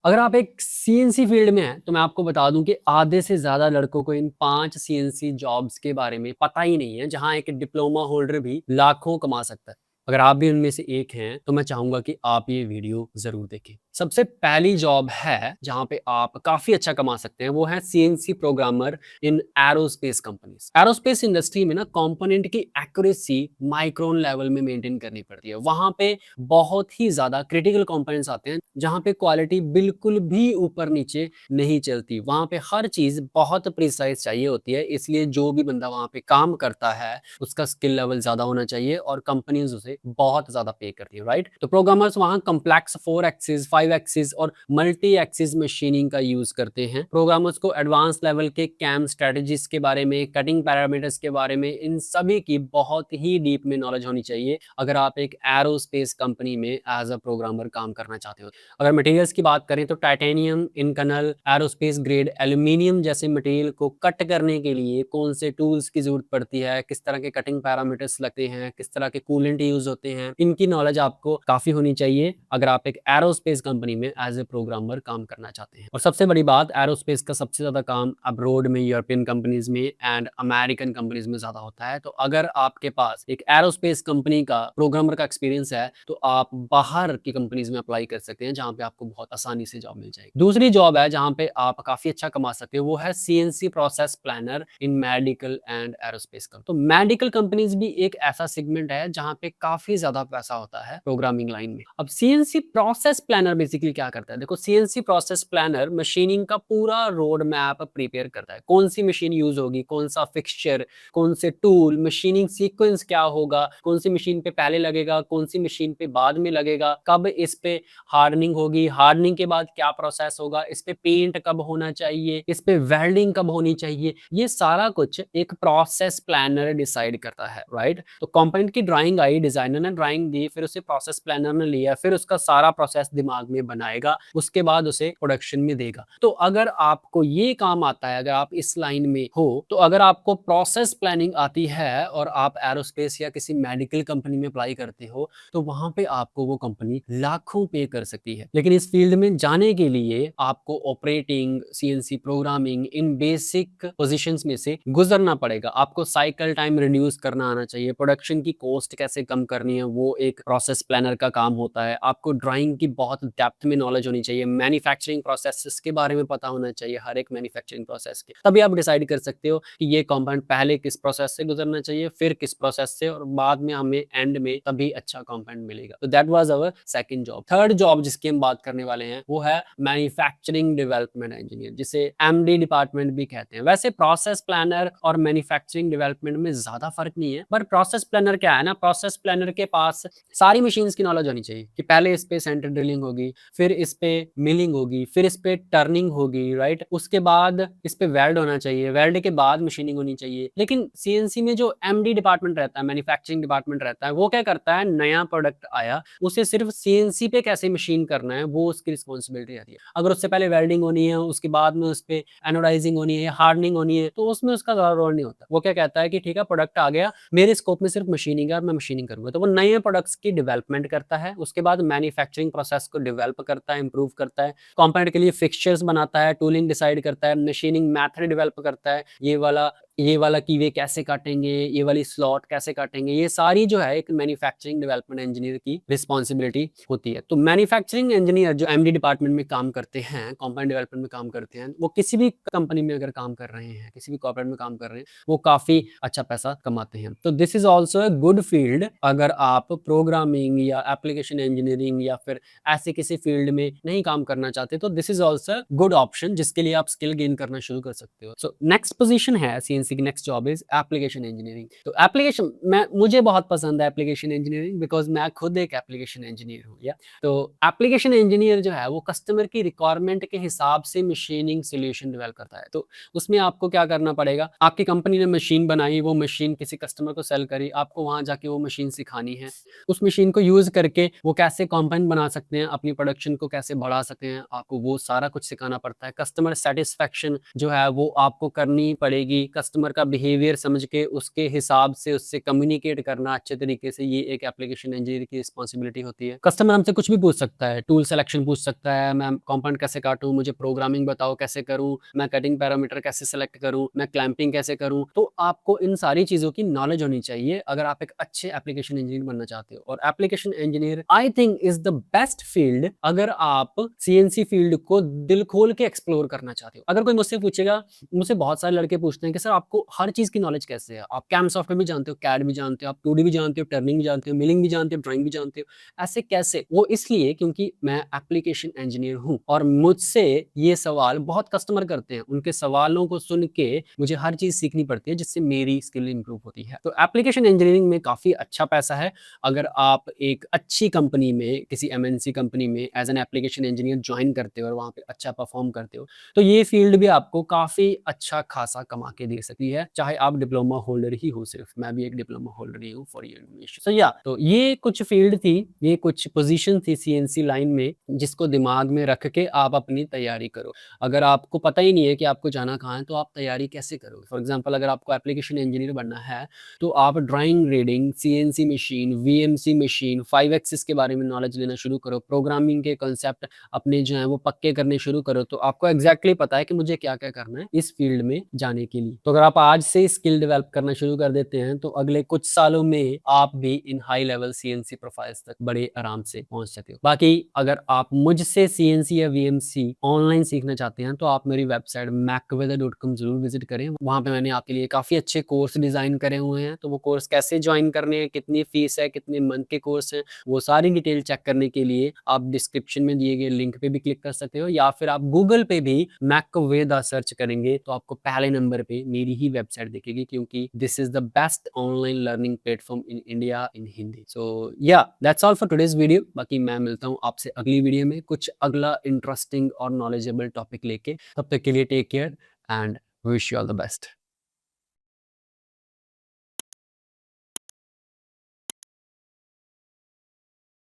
अगर आप एक सीएनसी फील्ड में हैं, तो मैं आपको बता दूँ कि आधे से ज़्यादा लड़कों को इन 5 सीएनसी जॉब्स के बारे में पता ही नहीं है, जहाँ एक डिप्लोमा होल्डर भी लाखों कमा सकता है। अगर आप भी उनमें से एक हैं, तो मैं चाहूँगा कि आप ये वीडियो ज़रूर देखें। सबसे पहली जॉब है, जहाँ पे आप काफ़ी अच्छा कमा सकते हैं, वो है CNC programmer in aerospace companies. Aerospace industry में ना कंपोनेंट की एक्यूरेसी माइक्रोन लेवल में मेंटेन करनी पड़ती है। वहाँ पे बहुत ही ज़्यादा क्रिटिकल कंपोनेंट्स आते हैं, जहाँ पे क्वालिटी बिल्कुल भी ऊपर-नीचे नहीं चलती। वहाँ पे हर चीज़ बहुत प्रिसाइज़ चाहिए होती है, इसलिए जो भी बंदा वहाँ पे काम करता है, उसका स्किल लेवल ज़्यादा होना चाहिए और कंपनीज़ उसे बहुत ज़्यादा पे करती है, राइट? तो प्रोग्रामर्स वहाँ कॉम्प्लेक्स 4 एक्सिस, 5 एक्सिस और मल्टी एक्सिस मशीनिंग का यूज़ करते हैं। प्रोग्रामर्स को एडवांस लेवल के कैम स्ट्रेटजीज़ के बारे में, कटिंग पैरामीटर्स के बारे में, इन सभी की बहुत ही डीप में नॉलेज होनी चाहिए, अगर आप एक एरोस्पेस कंपनी में एज़ अ प्रोग्रामर काम करना चाहते हो। अगर मटेरियल्स की बात करें तो टाइटेनियम, इनकनल, एरोस्पेस ग्रेड एल्यूमीनियम जैसे मटेरियल को कट करने के लिए कौन से टूल्स की ज़रूरत पड़ती है, किस तरह के कटिंग पैरामीटर्स लगते हैं, किस तरह के कूलेंट यूज़ होते हैं, इनकी नॉलेज आपको काफ़ी होनी चाहिए अगर आप एक एरोस्पेस कंपनी में एज़ अ प्रोग्रामर काम करना चाहते हैं। और सबसे बड़ी बात, एरोस्पेस का सबसे ज़्यादा काम अब्रॉड में, यूरोपियन कंपनीज़ में एंड अमेरिकन कंपनीज़ में ज़्यादा होता है। तो अगर आपके पास एक एरोस्पेस कंपनी का प्रोग्रामर का एक्सपीरियंस है, तो आप बाहर की कंपनीज़ में अप्लाई कर सकते हैं, जहाँ पे आपको बहुत आसानी से जॉब मिल जाएगी। दूसरी जॉब है जहाँ पे आप काफ़ी अच्छा कमा सकते हो, वो है CNC process planner in medical and aerospace का। तो मेडिकल कंपनीज़ भी एक ऐसा सेगमेंट है जहाँ पे काफ़ी ज़्यादा पैसा होता है प्रोग्रामिंग लाइन में। अब सीएनसी प्रोसेस प्लानर बेसिकली क्या करता है? देखो, सीएनसी प्रोसेस प्लानर मशीनिंग का पूरा रोड मैप प्रिपेयर करता है। कौन-सी मशीन यूज़ होगी, कौन-सा फिक्सचर, कौन से टूल, मशीनिंग सीक्वेंस क्या होगा, कौन सी मशीन पे पहले लगेगा, कौन सी मशीन पे बाद में लगेगा, कब इस पे हार्डनिंग होगी, हार्डनिंग के बाद क्या प्रोसेस होगा, इस पे पेंट कब होना चाहिए, इस पे वेल्डिंग कब होनी चाहिए, ये सारा कुछ एक प्रोसेस प्लानर डिसाइड करता है, राइट? तो कंपोनेंट की ड्राइंग आई, डिजाइनर ने ड्राइंग दी, फिर उसे प्रोसेस प्लानर ने लिया, फिर उसका सारा प्रोसेस दिमाग में बनाएगा, उसके बाद उसे प्रोडक्शन में देगा। तो अगर आपको ये काम आता है, अगर आप इस लाइन में हो, तो अगर आपको प्रोसेस प्लानिंग आती है और आप एरोस्पेस या किसी मेडिकल कंपनी में अप्लाई करते हो, तो वहां पे आपको वो कंपनी लाखों पे कर सकती है। लेकिन इस फील्ड में जाने के लिए आपको ऑपरेटिंग, सीएनसी प्रोग्रामिंग, इन बेसिक पोजीशंस में से गुजरना पड़ेगा। आपको साइकिल टाइम रिड्यूस करना आना चाहिए, प्रोडक्शन की कॉस्ट कैसे कम करनी है, वो एक प्रोसेस प्लानर का काम होता है। आपको ड्राइंग की बहुत डेप्थ में नॉलेज होनी चाहिए, मैन्युफैक्चरिंग प्रोसेसेस के बारे में पता होना चाहिए, हर एक मैन्युफैक्चरिंग प्रोसेस के। तभी आप डिसाइड कर सकते हो कि ये कंपोनेंट पहले किस प्रोसेस से गुजरना चाहिए, फिर किस प्रोसेस से, और बाद में हमें एंड में तभी अच्छा कंपोनेंट मिलेगा। तो that was our second job. Third job जिसकी हम बात करने वाले हैं, वो है मैन्युफैक्चरिंग डेवलपमेंट इंजीनियर, जिसे एमडी डिपार्टमेंट भी कहते हैं। वैसे प्रोसेस प्लानर और मैन्युफैक्चरिंग डेवलपमेंट में ज्यादा फर्क नहीं है, पर प्रोसेस प्लानर क्या है ना, प्रोसेस प्लानर के पास सारी मशीन्स की नॉलेज होनी चाहिए कि पहले इस पे सेंटर ड्रिलिंग होगी, फिर इस पे मिलिंग होगी, फिर इस पे टर्निंग होगी, राइट? उसके बाद इस पे वेल्ड होना चाहिए, वेल्ड के बाद मशीनिंग होनी चाहिए। लेकिन सीएनसी में जो एमडी डिपार्टमेंट रहता है, मैन्युफैक्चरिंग डिपार्टमेंट रहता है, वो क्या करता है, नया प्रोडक्ट आया, उसे सिर्फ सीएनसी पे कैसे मशीन करना है, वो उसकी रिस्पॉन्सिबिलिटी रहती है। अगर उससे पहले वेल्डिंग होनी है, उसके बाद में उस पे एनोडाइजिंग होनी है, हार्डनिंग होनी है, तो उसमें उसका ज़्यादा रोल नहीं होता। वो क्या कहता है कि ठीक है, प्रोडक्ट आ गया, मेरे स्कोप में सिर्फ मशीनिंग है और मैं मशीनिंग करूंगा। तो वो नए प्रोडक्ट्स की डेवलपमेंट करता है, उसके बाद मैन्युफैक्चरिंग प्रोसेस को डेवलप करता है, इंप्रूव करता है, कंपोनेंट के लिए फिक्सचर्स बनाता है, टूलिंग डिसाइड करता है, मशीनिंग मेथड डेवलप करता है, ये वाला कीवे कैसे काटेंगे, ये वाली स्लॉट कैसे काटेंगे, ये सारी जो है एक मैन्युफैक्चरिंग डेवलपमेंट इंजीनियर की रिस्पॉन्सिबिलिटी होती है। तो मैन्युफैक्चरिंग इंजीनियर जो एमडी डिपार्टमेंट में काम करते हैं, कंपोनेंट डेवलपमेंट में काम करते हैं, वो किसी भी कंपनी में अगर काम कर रहे हैं, किसी भी कॉर्पोरेट में काम कर रहे हैं, वो काफी अच्छा पैसा कमाते हैं। तो this is also a good field अगर आप प्रोग्रामिंग या एप्लीकेशन इंजीनियरिंग या फिर ऐसे किसी फील्ड में नहीं काम करना चाहते, तो this is also good option जिसके लिए आप स्किल गेन करना शुरू कर सकते हो। सो नेक्स्ट पोजीशन है सीएनसी की, next job is application engineering. तो एप्लीकेशन मुझे बहुत पसंद है एप्लीकेशन इंजीनियरिंग, बिकॉज मैं खुद एक एप्लीकेशन इंजीनियर हूँ। या तो एप्लीकेशन इंजीनियर जो है वो कस्टमर की रिक्वायरमेंट के हिसाब से मशीनिंग सोल्यूशन डेवलप करता है। तो उसमें आपको क्या करना पड़ेगा, आपकी कंपनी ने मशीन बनाई, वो मशीन किसी कस्टमर को सेल करी, आपको वहां जाके वो मशीन सिखानी है, उस मशीन को यूज करके वो कैसे कंपोनेंट बना सकते हैं, अपनी प्रोडक्शन को कैसे बढ़ा सकते हैं, आपको वो सारा कुछ सिखाना पड़ता है। कस्टमर सेटिस्फेक्शन जो है वो आपको करनी पड़ेगी, कस्टमर का बिहेवियर समझ के उसके हिसाब से उससे कम्युनिकेट करना अच्छे तरीके से, ये एक एप्लीकेशन इंजीनियर की रिस्पॉन्सिबिलिटी होती है। कस्टमर हमसे कुछ भी पूछ सकता है, टूल सिलेक्शन पूछ सकता है, मैं कंपोनेंट कैसे काटूँ, मुझे प्रोग्रामिंग बताओ कैसे करूँ, मैं कटिंग पैरामीटर कैसे सेलेक्ट करूँ, मैं क्लैंपिंग कैसे करूँ। तो आपको इन सारी चीज़ों की नॉलेज होनी चाहिए अगर आप एक अच्छे एप्लीकेशन इंजीनियर बनना चाहते हो। और application engineer I think is the best field अगर आप सीएनसी फील्ड को दिल खोल के एक्सप्लोर करना चाहते हो। अगर कोई मुझसे पूछेगा, मुझसे बहुत सारे लड़के पूछते हैं कि सर आपको हर चीज़ की नॉलेज कैसे है? आप कैम सॉफ्टवेयर भी जानते हो, कैड भी जानते हो, आप 2D भी जानते हो, टर्निंग भी जानते हो, मिलिंग भी जानते हो, ड्राइंग भी जानते हो। ऐसे कैसे? वो इसलिए क्योंकि मैं एप्लीकेशन इंजीनियर हूँ और मुझसे ये सवाल बहुत कस्टमर करते हैं। उनके सवालों को सुन के मुझे हर चीज़ सीखनी पड़ती है जिससे मेरी स्किल इंप्रूव होती है। तो एप्लीकेशन इंजीनियरिंग में काफ़ी अच्छा पैसा है। अगर आप एक अच्छी कंपनी में, किसी एमएनसी कंपनी में as an application engineer join करते हो और वहाँ पे अच्छा परफॉर्म करते हो, तो ये फील्ड भी आपको काफ़ी अच्छा खासा कमा के दे सकती है, चाहे आप डिप्लोमा होल्डर ही हो सिर्फ। मैं भी एक डिप्लोमा होल्डर ही हूँ फॉर योर इन्फॉर्मेशन। सो या, तो ये कुछ फील्ड थी, ये कुछ पोजीशन थी सीएनसी लाइन में जिसको दिमाग में रख के आप अपनी तैयारी करो। अगर आपको पता ही नहीं है कि आपको जाना कहाँ है, तो आप तैयारी कैसे करोगे? फॉर एग्जाम्पल अगर आपको एप्लीकेशन इंजीनियर बनना है, तो आप drawing reading, CNC machine, VMC machine, 5 axis के बारे में नॉलेज लेना शुरू करो। प्रोग्रामिंग के कॉन्सेप्ट अपने जो है वो पक्के करने शुरू करो, तो आपको एग्जैक्टली पता है कि मुझे क्या-क्या करना है इस फील्ड में जाने के लिए। तो अगर आप आज से स्किल डेवलप करना शुरू कर देते हैं, तो अगले कुछ सालों में आप भी इन हाई लेवल सीएनसी प्रोफाइल्स तक बड़े आराम से पहुंच सकते हो। बाकी अगर आप मुझसे सीएनसी या वीएमसी ऑनलाइन सीखना चाहते हैं, तो आप मेरी वेबसाइट macweather.com जरूर विजिट करें। वहां पे मैंने आपके लिए काफी अच्छे कोर्स डिजाइन करे हुए हैं। तो वो कोर्स कैसे ज्वाइन करने हैं, कितनी फीस है, कितने मंथ के कोर्स हैं, वो सारी डिटेल चेक करने के लिए आप डिस्क्रिप्शन में दिए गए लिंक पे भी क्लिक कर सकते हो, या फिर आप गूगल पे भी मैकवेदा सर्च करेंगे तो आपको पहले नंबर पे मेरी ही वेबसाइट दिखेगी, क्योंकि this is the best online learning platform in India in Hindi. So yeah, that's all for today's video. बाकी मैं मिलता हूँ आपसे अगली वीडियो में कुछ अगला इंटरेस्टिंग और नॉलेजेबल टॉपिक लेके। तब तक के लिए take care and wish you all the best.